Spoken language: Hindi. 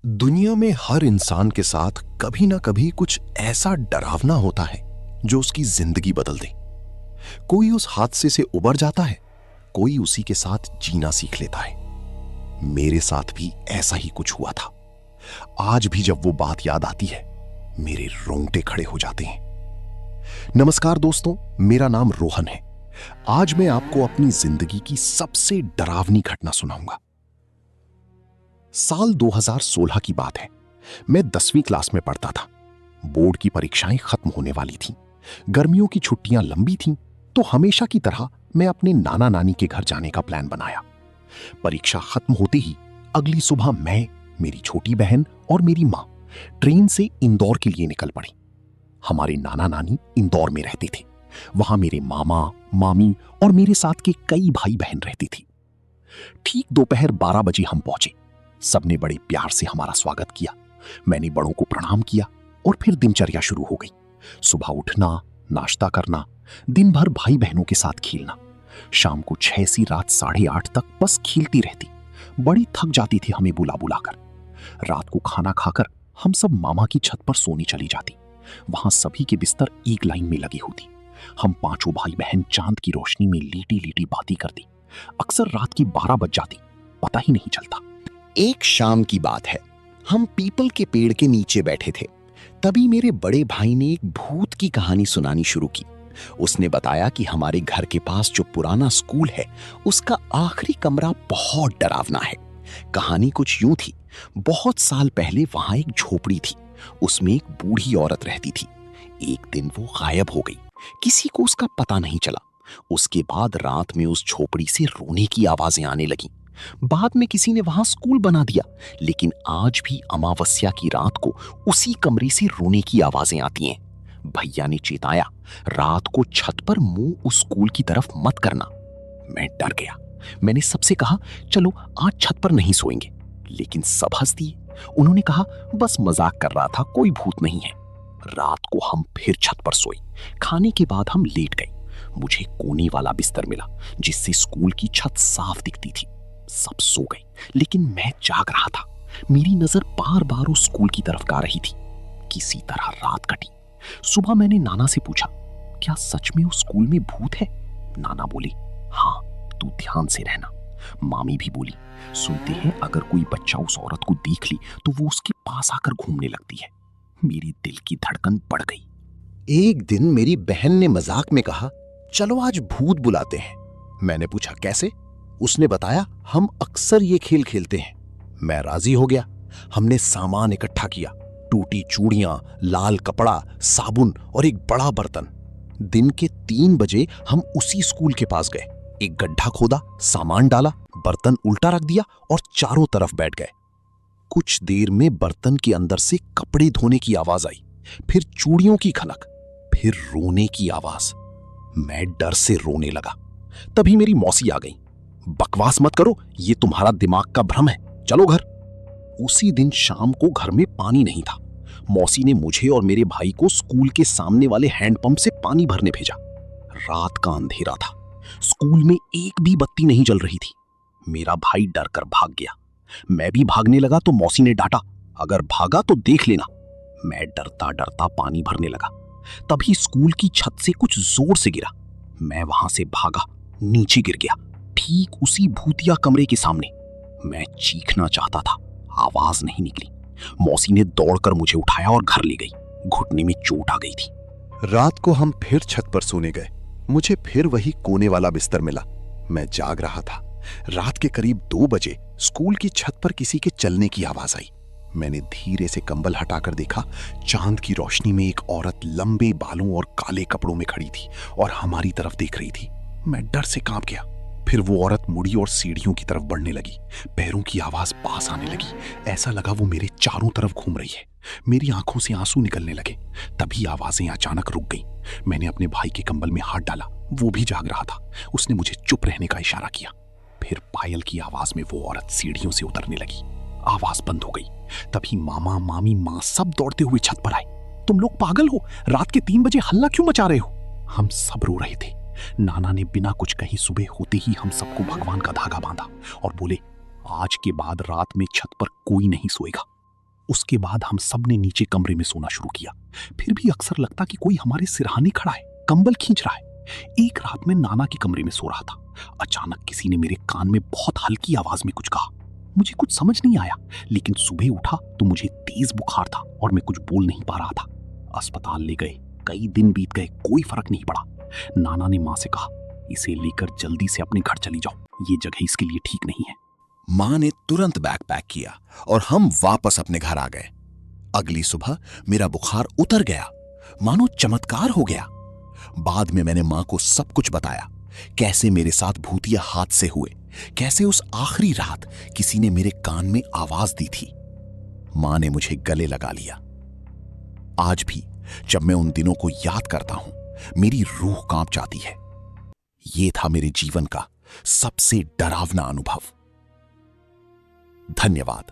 दुनिया में हर इंसान के साथ कभी ना कभी कुछ ऐसा डरावना होता है जो उसकी जिंदगी बदल दे। कोई उस हादसे से उबर जाता है, कोई उसी के साथ जीना सीख लेता है। मेरे साथ भी ऐसा ही कुछ हुआ था। आज भी जब वो बात याद आती है मेरे रोंगटे खड़े हो जाते हैं। नमस्कार दोस्तों, मेरा नाम रोहन है। आज मैं आपको अपनी जिंदगी की सबसे डरावनी घटना सुनाऊंगा। साल 2016 की बात है। मैं 10वीं क्लास में पढ़ता था। बोर्ड की परीक्षाएं खत्म होने वाली थीं। गर्मियों की छुट्टियां लंबी थीं, तो हमेशा की तरह मैं अपने नाना नानी के घर जाने का प्लान बनाया। परीक्षा खत्म होते ही अगली सुबह मैं, मेरी छोटी बहन और मेरी मां ट्रेन से इंदौर के लिए निकल पड़ी। हमारे नाना नानी इंदौर में रहते थे। वहां मेरे मामा, मामी और मेरे साथ के कई भाई बहन रहती थी। ठीक दोपहर 12 बजे हम पहुंचे। सबने बड़े प्यार से हमारा स्वागत किया। मैंने बड़ों को प्रणाम किया और फिर दिनचर्या शुरू हो गई। सुबह उठना, नाश्ता करना, दिन भर भाई बहनों के साथ खेलना। शाम को 6 से रात 8:30 तक बस खेलती रहती। बड़ी थक जाती थी हमें बुला बुलाकर। रात को खाना खाकर हम सब मामा की छत पर सोने चली जाती। वहां सभी के बिस्तर एक लाइन में लगी होती। हम पांचों भाई बहन चांद की रोशनी में लेटी लेटी बातें करती। अक्सर रात की 12 बज जाती, पता ही नहीं चलता। एक शाम की बात है। हम पीपल के पेड़ के नीचे बैठे थे। तभी मेरे बड़े भाई ने एक भूत की कहानी सुनानी शुरू की। उसने बताया कि हमारे घर के पास जो पुराना स्कूल है, उसका आखिरी कमरा बहुत डरावना है। कहानी कुछ यूं थी। बहुत साल पहले वहां एक झोपड़ी थी। उसमें एक बूढ़ी औरत रहती थी। एक दिन वो गायब हो गई। किसी को उसका पता नहीं चला। उसके बाद रात में उस झोपड़ी से रोने की आवाजें आने लगीं। बाद में किसी ने वहां स्कूल बना दिया, लेकिन आज भी अमावस्या की रात को उसी कमरे से रोने की आवाजें आती हैं। भैया ने चेताया, रात को छत पर मुंह उस स्कूल की तरफ मत करना। मैं डर गया। मैंने सबसे कहा, चलो आज छत पर नहीं सोएंगे, लेकिन सब हंस दिए। उन्होंने कहा, बस मजाक कर रहा था, कोई भूत नहीं है। रात को हम फिर छत पर सोए। खाने के बाद हम लेट गए। मुझे कोने वाला बिस्तर मिला, जिससे स्कूल की छत साफ दिखती थी। सब सो गए, लेकिन मैं जाग रहा था। मेरी नजर बार बार उस स्कूल की तरफ जा रही थी। किसी तरह रात कटी। सुबह मैंने नाना से पूछा, क्या सच में उस स्कूल में भूत है? नाना बोले, हाँ, तू ध्यान से रहना। मामी भी बोली, सुनते हैं अगर कोई बच्चा उस औरत को देख ली तो वो उसके पास आकर घूमने लगती है। मेरी दिल की धड़कन बढ़ गई। एक दिन मेरी बहन ने मजाक में कहा, चलो आज भूत बुलाते हैं। मैंने पूछा, कैसे? उसने बताया, हम अक्सर ये खेल खेलते हैं। मैं राजी हो गया। हमने सामान इकट्ठा किया। टूटी चूड़ियां, लाल कपड़ा, साबुन और एक बड़ा बर्तन। दिन के 3 बजे हम उसी स्कूल के पास गए। एक गड्ढा खोदा, सामान डाला, बर्तन उल्टा रख दिया और चारों तरफ बैठ गए। कुछ देर में बर्तन के अंदर से कपड़े धोने की आवाज आई, फिर चूड़ियों की खनक, फिर रोने की आवाज। मैं डर से रोने लगा। तभी मेरी मौसी आ गई। बकवास मत करो, ये तुम्हारा दिमाग का भ्रम है, चलो घर। उसी दिन शाम को घर में पानी नहीं था। मौसी ने मुझे और मेरे भाई को स्कूल के सामने वाले हैंडपंप से पानी भरने भेजा। रात का अंधेरा था। स्कूल में एक भी बत्ती नहीं जल रही थी। मेरा भाई डर कर भाग गया। मैं भी भागने लगा तो मौसी ने डांटा, अगर भागा तो देख लेना। मैं डरता डरता पानी भरने लगा। तभी स्कूल की छत से कुछ जोर से गिरा। मैं वहां से भागा, नीचे गिर गया, ठीक उसी भूतिया कमरे के सामने। मैं चीखना चाहता था, आवाज नहीं निकली। मौसी ने दौड़कर मुझे उठाया और घर ले गई। घुटने में चोट आ गई थी। रात को हम फिर छत पर सोने गए। मुझे फिर वही कोने वाला बिस्तर मिला। मैं जाग रहा था। रात के करीब 2 बजे स्कूल की छत पर किसी के चलने की आवाज आई। मैंने धीरे से कंबल हटाकर देखा। चांद की रोशनी में एक औरत लंबे बालों और काले कपड़ों में खड़ी थी और हमारी तरफ देख रही थी। मैं डर से कांप गया। फिर वो औरत मुड़ी और सीढ़ियों की तरफ बढ़ने लगी। पैरों की आवाज पास आने लगी। ऐसा लगा वो मेरे चारों तरफ घूम रही है। मेरी आंखों से आंसू निकलने लगे। तभी आवाजें अचानक रुक गईं। मैंने अपने भाई के कंबल में हाथ डाला। वो भी जाग रहा था। उसने मुझे चुप रहने का इशारा किया। फिर पायल की आवाज में वो औरत सीढ़ियों से उतरने लगी। आवाज बंद हो गई। तभी मामा, मामी, मां सब दौड़ते हुए छत पर आए। तुम लोग पागल हो? रात के 3 बजे हल्ला क्यों मचा रहे हो? हम सब रो रहे थे। नाना ने बिना कुछ कहीं सुबह होते ही हम सबको भगवान का धागा बांधा और बोले, आज के बाद रात में छत पर कोई नहीं सोएगा। उसके बाद हम सब ने नीचे कमरे में सोना शुरू किया। फिर भी अक्सर लगता कि कोई हमारे सिरहाने खड़ा है, कंबल खींच रहा है। एक रात में नाना के कमरे में सो रहा था। अचानक किसी ने मेरे कान में बहुत हल्की आवाज में कुछ कहा। मुझे कुछ समझ नहीं आया, लेकिन सुबह उठा तो मुझे तेज बुखार था और मैं कुछ बोल नहीं पा रहा था। अस्पताल ले गए, कई दिन बीत गए, कोई फर्क नहीं पड़ा। नाना ने माँ से कहा, इसे लेकर जल्दी से अपने घर चली जाओ, ये जगह इसके लिए ठीक नहीं है। माँ ने तुरंत बैग पैक किया और हम वापस अपने घर आ गए। अगली सुबह मेरा बुखार उतर गया, मानो चमत्कार हो गया। बाद में मैंने माँ को सब कुछ बताया, कैसे मेरे साथ भूतिया हादसे हुए, कैसे उस आखिरी रात किसी ने मेरे कान में आवाज दी थी। माँ ने मुझे गले लगा लिया। आज भी जब मैं उन दिनों को याद करता हूं, मेरी रूह कांप जाती है। ये था मेरे जीवन का सबसे डरावना अनुभव। धन्यवाद।